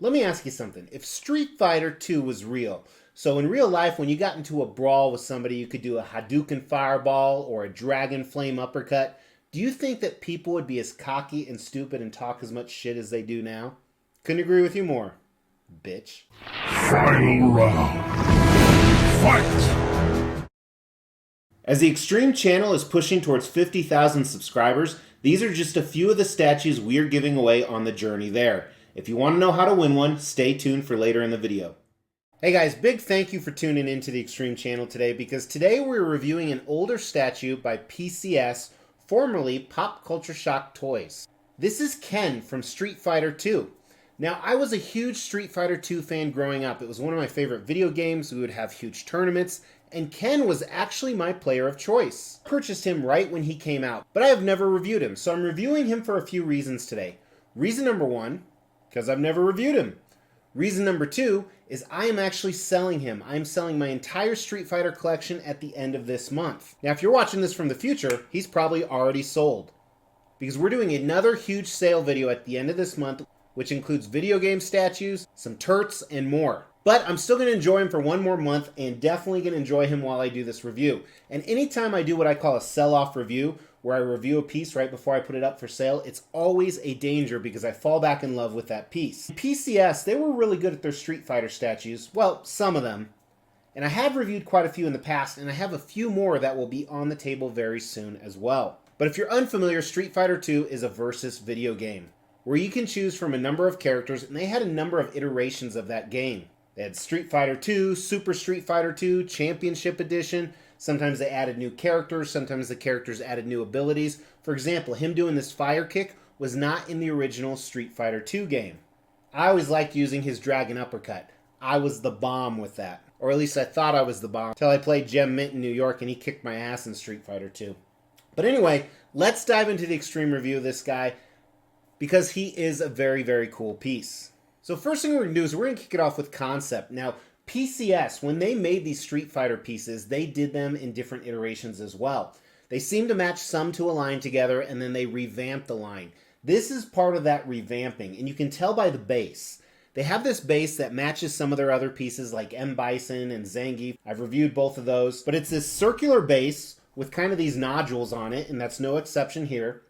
Let me ask you something. If Street Fighter 2 was real, so in real life, when you got into a brawl with somebody, you could do a Hadouken fireball or a Dragon Flame uppercut, do you think that people would be as cocky and stupid and talk as much shit as they do now? Couldn't agree with you more, bitch. Final round. Fight! As the Extreme channel is pushing towards 50,000 subscribers, these are just a few of the statues we are giving away on the journey there. If you want to know how to win one, stay tuned for later in the video. Hey guys, big thank you for tuning into the Extreme channel today, because today we're reviewing an older statue by PCS, formerly Pop Culture Shock Toys. This is Ken from Street Fighter 2. Now, I was a huge Street Fighter 2 fan growing up. It was one of my favorite video games. We would have huge tournaments, and Ken was actually my player of choice. I purchased him right when he came out, but I have never reviewed him, so I'm reviewing him for a few reasons today. Reason number one, because I've never reviewed him. Reason number two is I am actually selling him. I'm selling my entire Street Fighter collection at the end of this month. Now, if you're watching this from the future, he's probably already sold, because we're doing another huge sale video at the end of this month, which includes video game statues, some turts, and more. But I'm still going to enjoy him for one more month, and definitely going to enjoy him while I do this review. And anytime I do what I call a sell-off review, where I review a piece right before I put it up for sale, it's always a danger because I fall back in love with that piece. PCS, they were really good at their Street Fighter statues. Well, some of them. And I have reviewed quite a few in the past, and I have a few more that will be on the table very soon as well. But if you're unfamiliar, Street Fighter 2 is a versus video game, where you can choose from a number of characters, and they had a number of iterations of that game. They had Street Fighter 2, Super Street Fighter 2, Championship Edition. Sometimes they added new characters, sometimes the characters added new abilities. For example, him doing this fire kick was not in the original Street Fighter 2 game. I always liked using his Dragon Uppercut. I was the bomb with that. Or at least I thought I was the bomb, until I played Gem Mint in New York and he kicked my ass in Street Fighter 2. But anyway, let's dive into the Extreme review of this guy, because he is a very, very cool piece. So first thing we're going to do is we're going to kick it off with concept. Now, PCS, when they made these Street Fighter pieces, they did them in different iterations as well. They seem to match some to a line together, and then they revamped the line. This is part of that revamping, and you can tell by the base. They have this base that matches some of their other pieces like M. Bison and Zangief. I've reviewed both of those, but it's this circular base with kind of these nodules on it, and that's no exception here.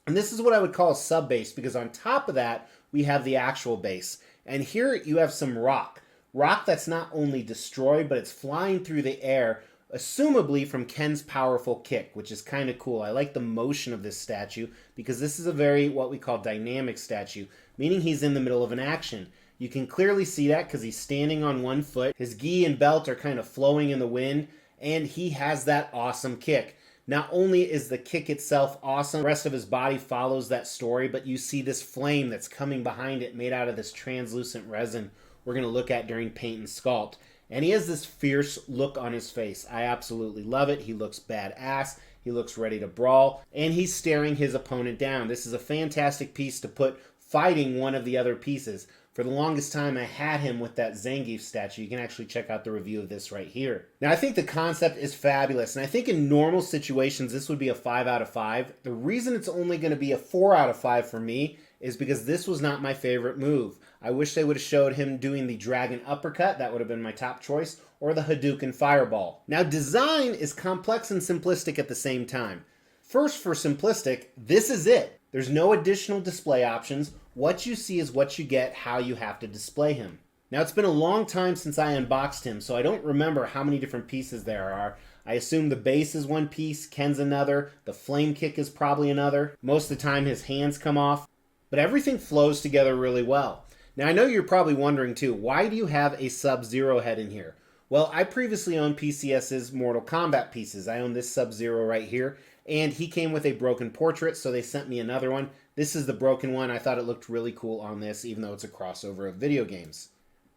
And this is what I would call a sub-base, because on top of that, we have the actual base. And here you have some rock. Rock that's not only destroyed, but it's flying through the air, assumably from Ken's powerful kick, which is kind of cool. I like the motion of this statue, because this is a very, what we call dynamic statue, meaning he's in the middle of an action. You can clearly see that because he's standing on one foot. His gi and belt are kind of flowing in the wind, and he has that awesome kick. Not only is the kick itself awesome, the rest of his body follows that story, but you see this flame that's coming behind it made out of this translucent resin we're going to look at during paint and sculpt. And he has this fierce look on his face. I absolutely love it. He looks badass. He looks ready to brawl. And he's staring his opponent down. This is a fantastic piece to put fighting one of the other pieces. For the longest time, I had him with that Zangief statue. You can actually check out the review of this right here. Now, I think the concept is fabulous, and I think in normal situations, this would be a 5 out of 5. The reason it's only going to be a 4 out of 5 for me is because this was not my favorite move. I wish they would have showed him doing the Dragon Uppercut. That would have been my top choice, or the Hadouken Fireball. Now, design is complex and simplistic at the same time. First, for simplistic, this is it. There's no additional display options. What you see is what you get, how you have to display him. Now, it's been a long time since I unboxed him, so I don't remember how many different pieces there are. I assume the base is one piece, Ken's another, the flame kick is probably another. Most of the time his hands come off, but everything flows together really well. Now, I know you're probably wondering too, why do you have a Sub-Zero head in here? Well, I previously owned PCS's Mortal Kombat pieces. I own this Sub-Zero right here, and he came with a broken portrait, so they sent me another one. This is the broken one. I thought it looked really cool on this, even though it's a crossover of video games.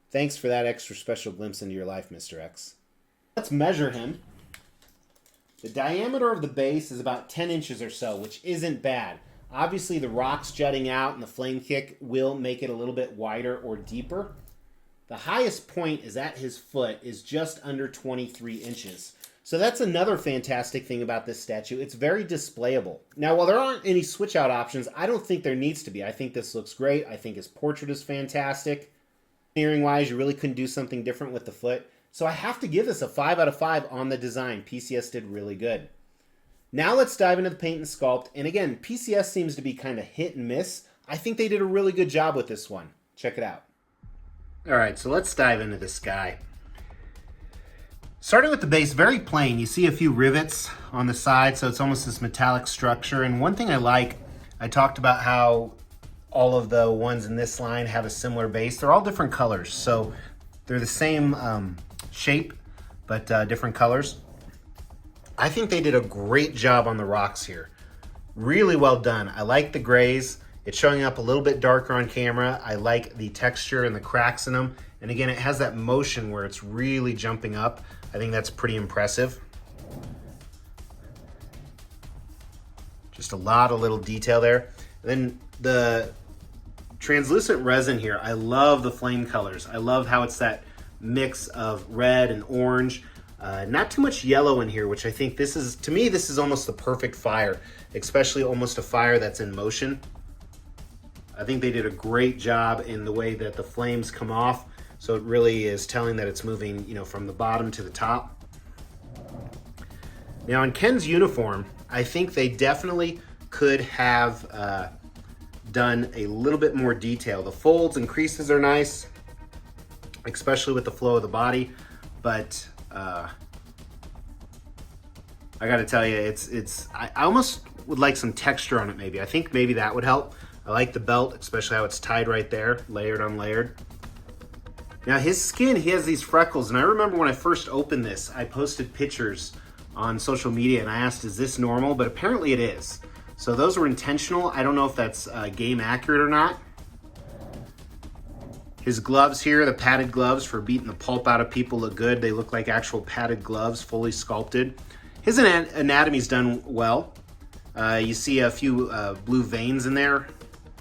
Thanks for that extra special glimpse into your life, Mr. X. Let's measure him. The diameter of the base is about 10 inches or so, which isn't bad. Obviously, the rocks jutting out and the flame kick will make it a little bit wider or deeper. The highest point is at his foot is just under 23 inches. So that's another fantastic thing about this statue. It's very displayable. Now, while there aren't any switch out options, I don't think there needs to be. I think this looks great. I think his portrait is fantastic. Engineering wise, you really couldn't do something different with the foot. So I have to give this a 5 out of 5 on the design. PCS did really good. Now let's dive into the paint and sculpt. And again, PCS seems to be kind of hit and miss. I think they did a really good job with this one. Check it out. All right, so let's dive into this guy. Starting with the base, very plain. You see a few rivets on the side, so it's almost this metallic structure. And one thing I like, I talked about how all of the ones in this line have a similar base. They're all different colors, so they're the same shape, but different colors. I think they did a great job on the rocks here. Really well done. I like the grays. It's showing up a little bit darker on camera. I like the texture and the cracks in them. And again, it has that motion where it's really jumping up. I think that's pretty impressive. Just a lot of little detail there. And then the translucent resin here, I love the flame colors. I love how it's that mix of red and orange. Not too much yellow in here, which I think this is, to me, this is almost the perfect fire, especially almost a fire that's in motion. I think they did a great job in the way that the flames come off. So it really is telling that it's moving, you know, from the bottom to the top. Now in Ken's uniform, I think they definitely could have done a little bit more detail. The folds and creases are nice, especially with the flow of the body, but I gotta tell you, I almost would like some texture on it maybe. I think maybe that would help. I like the belt, especially how it's tied right there, layered on layered. Now his skin, he has these freckles, and I remember when I first opened this, I posted pictures on social media and I asked, is this normal? But apparently it is. So those were intentional. I don't know if that's game accurate or not. His gloves here, the padded gloves for beating the pulp out of people, look good. They look like actual padded gloves, fully sculpted. His anatomy's done well. You see a few blue veins in there,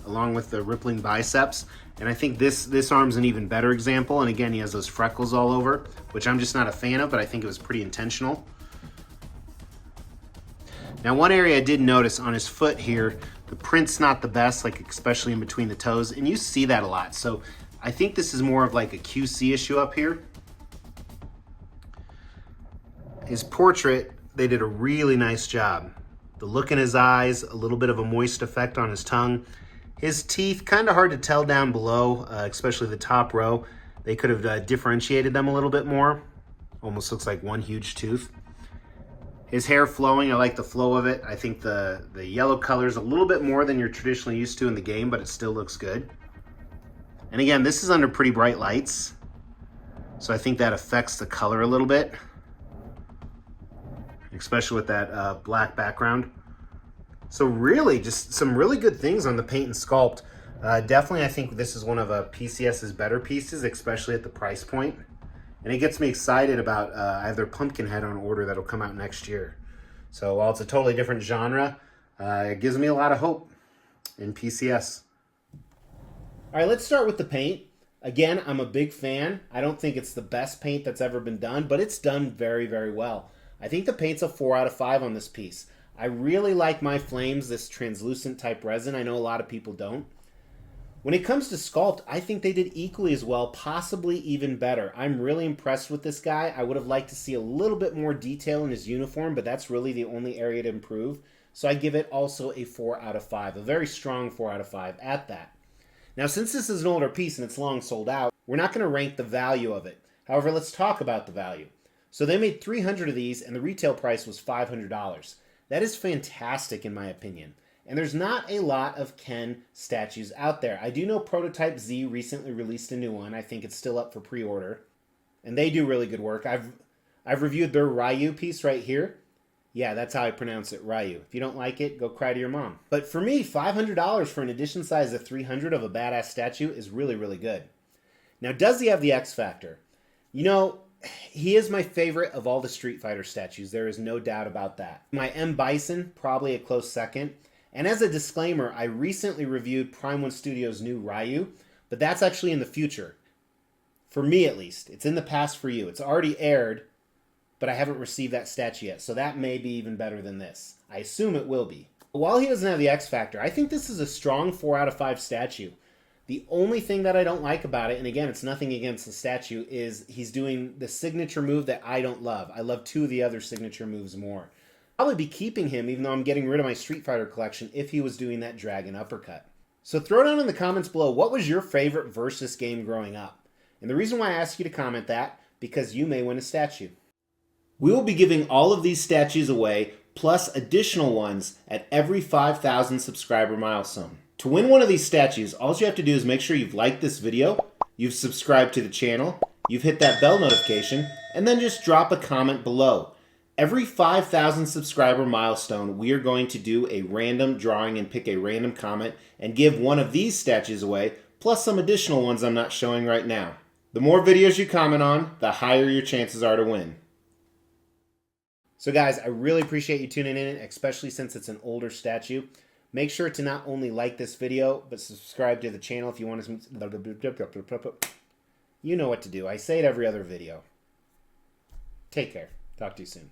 along with the rippling biceps. And I think this arm's an even better example. And again, he has those freckles all over, which I'm just not a fan of, but I think it was pretty intentional. Now, one area I did notice on his foot here, the print's not the best, like especially in between the toes, and you see that a lot. So I think this is more of like a QC issue up here. His portrait, they did a really nice job. The look in his eyes, a little bit of a moist effect on his tongue. His teeth, kind of hard to tell down below, especially the top row. They could have differentiated them a little bit more. Almost looks like one huge tooth. His hair flowing, I like the flow of it. I think the yellow color is a little bit more than you're traditionally used to in the game, but it still looks good. And again, this is under pretty bright lights, so I think that affects the color a little bit, especially with that black background. So really, just some really good things on the paint and sculpt. Definitely, I think this is one of PCS's better pieces, especially at the price point. And it gets me excited about I have their Pumpkinhead on order that'll come out next year. So while it's a totally different genre, it gives me a lot of hope in PCS. All right, let's start with the paint. Again, I'm a big fan. I don't think it's the best paint that's ever been done, but it's done very, very well. I think the paint's a 4 out of 5 on this piece. I really like My Flames, this translucent type resin. I know a lot of people don't. When it comes to sculpt, I think they did equally as well, possibly even better. I'm really impressed with this guy. I would have liked to see a little bit more detail in his uniform, but that's really the only area to improve. So I give it also a 4 out of 5, a very strong 4 out of 5 at that. Now, since this is an older piece and it's long sold out, we're not going to rank the value of it. However, let's talk about the value. So they made 300 of these and the retail price was $500. That is fantastic in my opinion. And there's not a lot of Ken statues out there. I do know Prototype Z recently released a new one. I think it's still up for pre-order. And they do really good work. I've reviewed their Ryu piece right here. Yeah, that's how I pronounce it, Ryu. If you don't like it, go cry to your mom. But for me, $500 for an edition size of 300 of a badass statue is really, really good. Now, does he have the X Factor? You know, he is my favorite of all the Street Fighter statues. There is no doubt about that. My M. Bison, probably a close second. And as a disclaimer, I recently reviewed Prime 1 Studios' new Ryu, but that's actually in the future. For me, at least. It's in the past for you. It's already aired, but I haven't received that statue yet, so that may be even better than this. I assume it will be. While he doesn't have the X Factor, I think this is a strong 4 out of 5 statue. The only thing that I don't like about it, and again, it's nothing against the statue, is he's doing the signature move that I don't love. I love 2 of the other signature moves more. I'll probably be keeping him, even though I'm getting rid of my Street Fighter collection, if he was doing that dragon uppercut. So throw down in the comments below, what was your favorite Versus game growing up? And the reason why I ask you to comment that, because you may win a statue. We will be giving all of these statues away, plus additional ones, at every 5,000 subscriber milestone. To win one of these statues, all you have to do is make sure you've liked this video, you've subscribed to the channel, you've hit that bell notification, and then just drop a comment below. Every 5,000 subscriber milestone, we are going to do a random drawing and pick a random comment and give one of these statues away, plus some additional ones I'm not showing right now. The more videos you comment on, the higher your chances are to win. So guys, I really appreciate you tuning in, especially since it's an older statue. Make sure to not only like this video, but subscribe to the channel if you want to... You know what to do. I say it every other video. Take care. Talk to you soon.